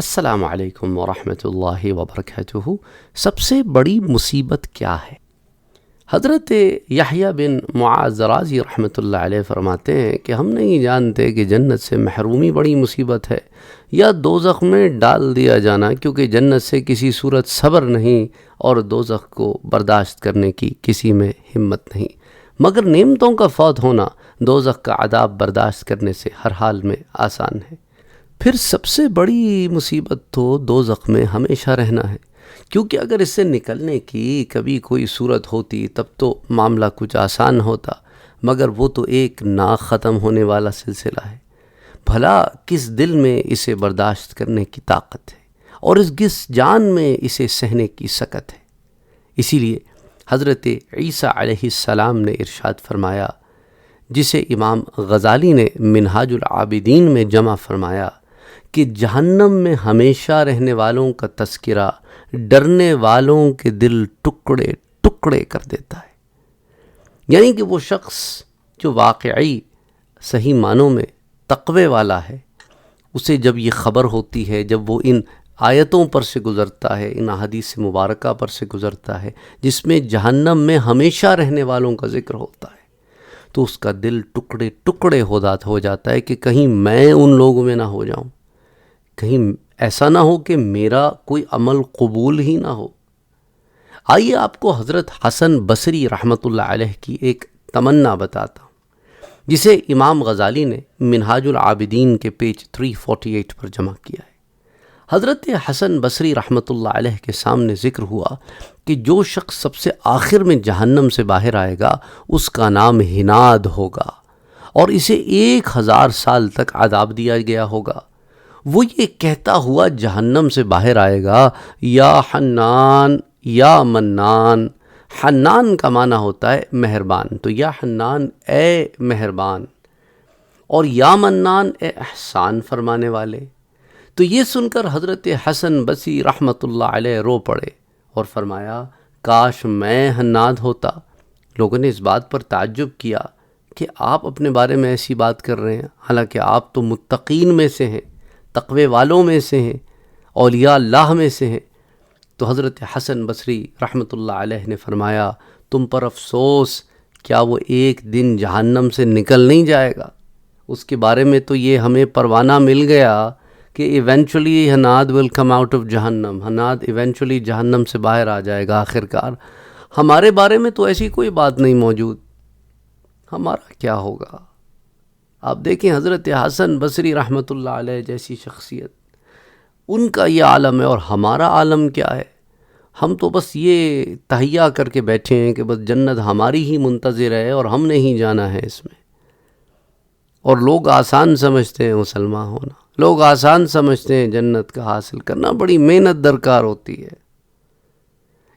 السلام علیکم ورحمۃ اللہ وبرکاتہ۔ سب سے بڑی مصیبت کیا ہے؟ حضرت یحییٰ بن معاذ رازی رحمۃ اللہ علیہ فرماتے ہیں کہ ہم نہیں جانتے کہ جنت سے محرومی بڑی مصیبت ہے یا دوزخ میں ڈال دیا جانا، کیونکہ جنت سے کسی صورت صبر نہیں اور دوزخ کو برداشت کرنے کی کسی میں ہمت نہیں، مگر نعمتوں کا فوت ہونا دوزخ کا عذاب برداشت کرنے سے ہر حال میں آسان ہے۔ پھر سب سے بڑی مصیبت تو دوزخ میں ہمیشہ رہنا ہے، کیونکہ اگر اس سے نکلنے کی کبھی کوئی صورت ہوتی تب تو معاملہ کچھ آسان ہوتا، مگر وہ تو ایک نا ختم ہونے والا سلسلہ ہے۔ بھلا کس دل میں اسے برداشت کرنے کی طاقت ہے اور کس جان میں اسے سہنے کی سکت ہے؟ اسی لیے حضرت عیسیٰ علیہ السلام نے ارشاد فرمایا، جسے امام غزالی نے منہاج العابدین میں جمع فرمایا کہ جہنم میں ہمیشہ رہنے والوں کا تذکرہ ڈرنے والوں کے دل ٹکڑے ٹکڑے کر دیتا ہے۔ یعنی کہ وہ شخص جو واقعی صحیح معنوں میں تقوی والا ہے، اسے جب یہ خبر ہوتی ہے، جب وہ ان آیتوں پر سے گزرتا ہے، ان احادیث مبارکہ پر سے گزرتا ہے جس میں جہنم میں ہمیشہ رہنے والوں کا ذکر ہوتا ہے، تو اس کا دل ٹکڑے ٹکڑے ہو جاتا ہے کہ کہیں میں ان لوگوں میں نہ ہو جاؤں، کہیں ایسا نہ ہو کہ میرا کوئی عمل قبول ہی نہ ہو۔ آئیے آپ کو حضرت حسن بصری رحمۃ اللہ علیہ کی ایک تمنا بتاتا ہوں، جسے امام غزالی نے منہاج العابدین کے پیج 348 پر جمع کیا ہے۔ حضرت حسن بصری رحمۃ اللہ علیہ کے سامنے ذکر ہوا کہ جو شخص سب سے آخر میں جہنم سے باہر آئے گا اس کا نام ہناد ہوگا اور اسے 1000 سال تک عذاب دیا گیا ہوگا۔ وہ یہ کہتا ہوا جہنم سے باہر آئے گا، یا حنان یا منان۔ حنان کا معنی ہوتا ہے مہربان، تو یا حنان اے مہربان، اور یا منان اے احسان فرمانے والے۔ تو یہ سن کر حضرت حسن بصری رحمۃ اللہ علیہ رو پڑے اور فرمایا، کاش میں حناد ہوتا۔ لوگوں نے اس بات پر تعجب کیا کہ آپ اپنے بارے میں ایسی بات کر رہے ہیں، حالانکہ آپ تو متقین میں سے ہیں، تقوی والوں میں سے ہیں، اولیاء اللہ میں سے ہیں۔ تو حضرت حسن بصری رحمۃ اللہ علیہ نے فرمایا، تم پر افسوس، کیا وہ ایک دن جہنم سے نکل نہیں جائے گا؟ اس کے بارے میں تو یہ ہمیں پروانہ مل گیا کہ eventually Hannad will come out of جہنم، حناد ایونچولی جہنم سے باہر آ جائے گا آخر کار۔ ہمارے بارے میں تو ایسی کوئی بات نہیں موجود، ہمارا کیا ہوگا؟ آپ دیکھیں حضرت حسن بصری رحمۃ اللہ علیہ جیسی شخصیت، ان کا یہ عالم ہے اور ہمارا عالم کیا ہے؟ ہم تو بس یہ تہیا کر کے بیٹھے ہیں کہ بس جنت ہماری ہی منتظر ہے اور ہم نے ہی جانا ہے اس میں۔ اور لوگ آسان سمجھتے ہیں مسلمان ہونا، لوگ آسان سمجھتے ہیں جنت کا حاصل کرنا، بڑی محنت درکار ہوتی ہے۔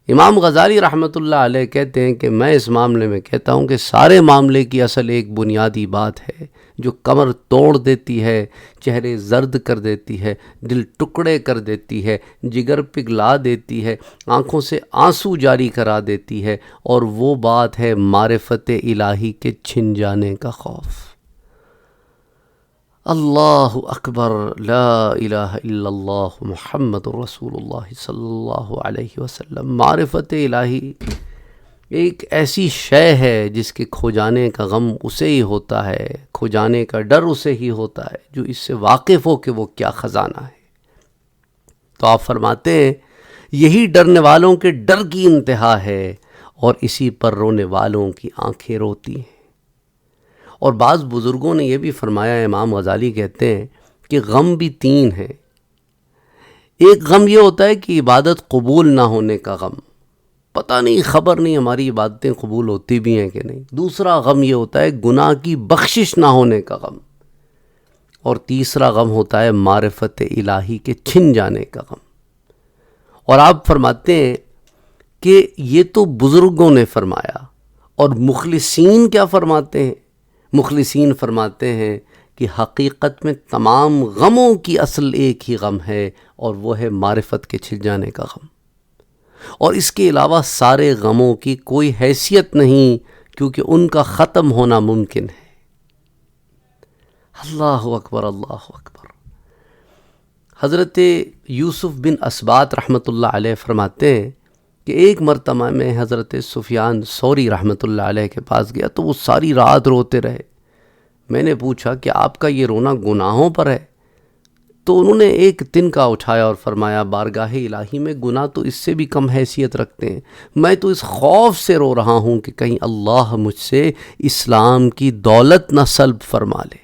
امام غزالی رحمۃ اللہ علیہ کہتے ہیں کہ میں اس معاملے میں کہتا ہوں کہ سارے معاملے کی اصل ایک بنیادی بات ہے جو کمر توڑ دیتی ہے، چہرے زرد کر دیتی ہے، دل ٹکڑے کر دیتی ہے، جگر پگھلا دیتی ہے، آنکھوں سے آنسو جاری کرا دیتی ہے، اور وہ بات ہے معرفت الہی کے چھن جانے کا خوف۔ اللہ اکبر، لا الہ الا اللہ محمد رسول اللہ صلی اللہ علیہ وسلم۔ معرفت الہی ایک ایسی شے ہے جس کے کھو جانے کا غم اسے ہی ہوتا ہے، کھو جانے کا ڈر اسے ہی ہوتا ہے جو اس سے واقف ہو کہ وہ کیا خزانہ ہے۔ تو آپ فرماتے ہیں یہی ڈرنے والوں کے ڈر کی انتہا ہے اور اسی پر رونے والوں کی آنکھیں روتی ہیں۔ اور بعض بزرگوں نے یہ بھی فرمایا، امام غزالی کہتے ہیں کہ غم بھی 3 ہیں۔ ایک غم یہ ہوتا ہے کہ عبادت قبول نہ ہونے کا غم، پتہ نہیں، خبر نہیں ہماری عبادتیں قبول ہوتی بھی ہیں کہ نہیں۔ دوسرا غم یہ ہوتا ہے گناہ کی بخشش نہ ہونے کا غم، اور تیسرا غم ہوتا ہے معرفت الہی کے چھن جانے کا غم۔ اور آپ فرماتے ہیں کہ یہ تو بزرگوں نے فرمایا، اور مخلصین کیا فرماتے ہیں؟ مخلصین فرماتے ہیں کہ حقیقت میں تمام غموں کی اصل ایک ہی غم ہے، اور وہ ہے معرفت کے چھن جانے کا غم، اور اس کے علاوہ سارے غموں کی کوئی حیثیت نہیں، کیونکہ ان کا ختم ہونا ممکن ہے۔ اللہ اکبر، اللہ اکبر۔ حضرت یوسف بن اسبات رحمۃ اللہ علیہ فرماتے ہیں کہ ایک مرتبہ میں حضرت سفیان ثوری رحمۃ اللہ علیہ کے پاس گیا تو وہ ساری رات روتے رہے. میں نے پوچھا کہ آپ کا یہ رونا گناہوں پر ہے؟ تو انہوں نے ایک تنکا اٹھایا اور فرمایا بارگاہ الہی میں گناہ تو اس سے بھی کم حیثیت رکھتے ہیں، میں تو اس خوف سے رو رہا ہوں کہ کہیں اللہ مجھ سے اسلام کی دولت نہ سلب فرما لے.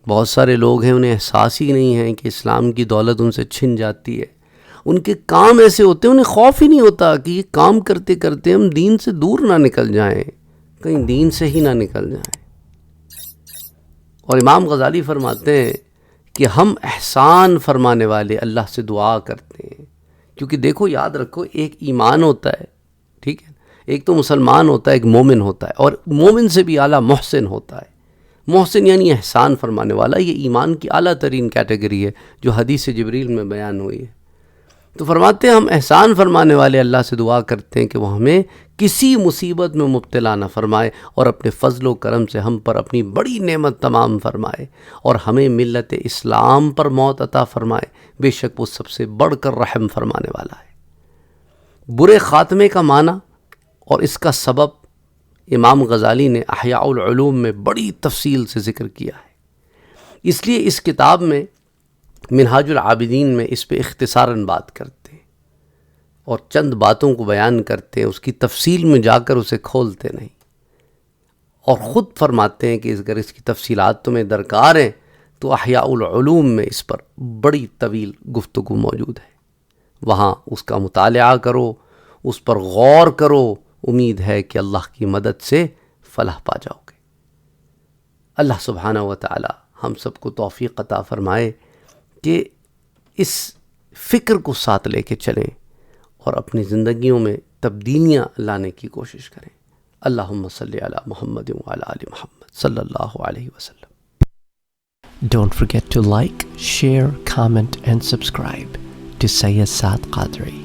بہت سارے لوگ ہیں انہیں احساس ہی نہیں ہے کہ اسلام کی دولت ان سے چھن جاتی ہے. ان کے کام ایسے ہوتے ہیں انہیں خوف ہی نہیں ہوتا کہ یہ کام کرتے کرتے ہم دین سے دور نہ نکل جائیں، کہیں دین سے ہی نہ نکل جائیں. اور امام غزالی فرماتے ہیں کہ ہم احسان فرمانے والے اللہ سے دعا کرتے ہیں، کیونکہ دیکھو یاد رکھو ایک ایمان ہوتا ہے، ٹھیک ہے، ایک تو مسلمان ہوتا ہے، ایک مومن ہوتا ہے، اور مومن سے بھی اعلیٰ محسن ہوتا ہے. محسن یعنی احسان فرمانے والا، یہ ایمان کی اعلیٰ ترین کیٹیگری ہے جو حدیث جبریل میں بیان ہوئی ہے. تو فرماتے ہیں ہم احسان فرمانے والے اللہ سے دعا کرتے ہیں کہ وہ ہمیں کسی مصیبت میں مبتلا نہ فرمائے اور اپنے فضل و کرم سے ہم پر اپنی بڑی نعمت تمام فرمائے اور ہمیں ملت اسلام پر موت عطا فرمائے. بے شک وہ سب سے بڑھ کر رحم فرمانے والا ہے. برے خاتمے کا معنی اور اس کا سبب امام غزالی نے احیاء العلوم میں بڑی تفصیل سے ذکر کیا ہے. اس لیے اس کتاب میں منہاج العابدین میں اس پہ اختصاراً بات کرتے ہیں اور چند باتوں کو بیان کرتے ہیں، اس کی تفصیل میں جا کر اسے کھولتے نہیں، اور خود فرماتے ہیں کہ اگر اس کی تفصیلات تمہیں درکار ہیں تو احیاء العلوم میں اس پر بڑی طویل گفتگو موجود ہے، وہاں اس کا مطالعہ کرو، اس پر غور کرو. امید ہے کہ اللہ کی مدد سے فلاح پا جاؤ گے. اللہ سبحانہ و تعالی ہم سب کو توفیق عطا فرمائے کہ اس فکر کو ساتھ لے کے چلیں اور اپنی زندگیوں میں تبدیلیاں لانے کی کوشش کریں. اللہم صلی علی محمد وعلی آل محمد صلی اللہ علیہ وسلم. Don't forget to like, share, comment and subscribe to Sayyid Saad Qadri.